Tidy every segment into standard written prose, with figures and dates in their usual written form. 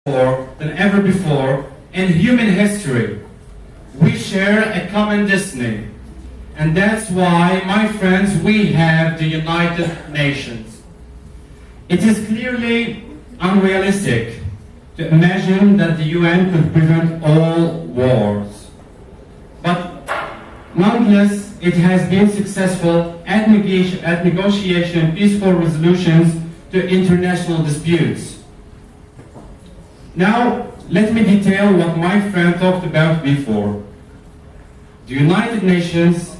more than ever before in human history. We share a common destiny, and that's why, my friends, we have the United Nations. It is clearly unrealistic to imagine that the UN could prevent all wars. But nonetheless, it has been successful at negotiation peaceful resolutions to international disputes. Now, let me detail what my friend talked about before. The United Nations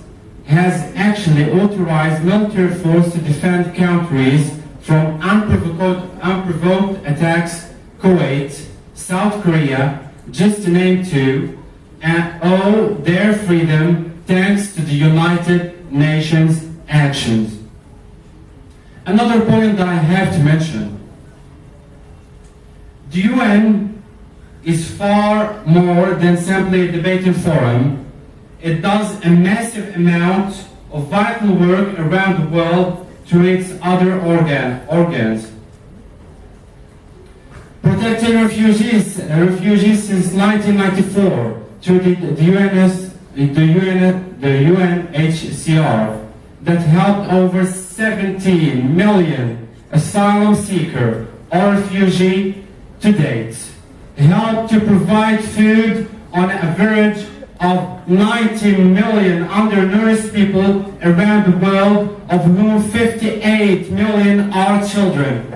has actually authorized military force to defend countries from unprovoked attacks, Kuwait, South Korea, just to name two, and owe their freedom thanks to the United Nations actions. Another point that I have to mention: the UN is far more than simply a debating forum. It does a massive amount of vital work around the world through its other organs. Protecting refugees since 1994 through the UNHCR that helped over 17 million asylum seeker or refugee to date, helped to provide food on average of 90 million undernourished people around the world, of whom 58 million are children,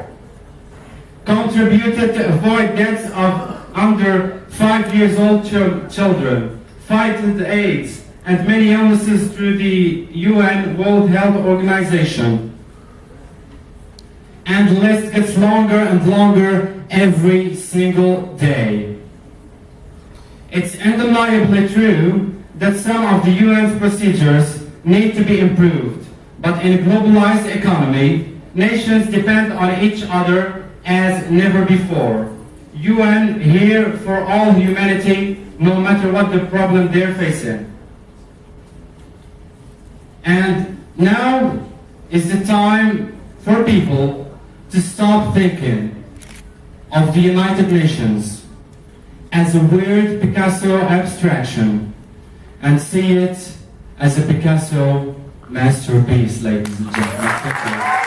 contributed to avoid deaths of under 5 years old children, fighted AIDS and many illnesses through the UN World Health Organization. And the list gets longer and longer every single day. It's undeniably true that some of the UN's procedures need to be improved, but in a globalized economy, nations depend on each other as never before. UN here for all humanity, no matter what the problem they're facing. And now is the time for people to stop thinking of the United Nations as a weird Picasso abstraction and see it as a Picasso masterpiece, ladies and gentlemen.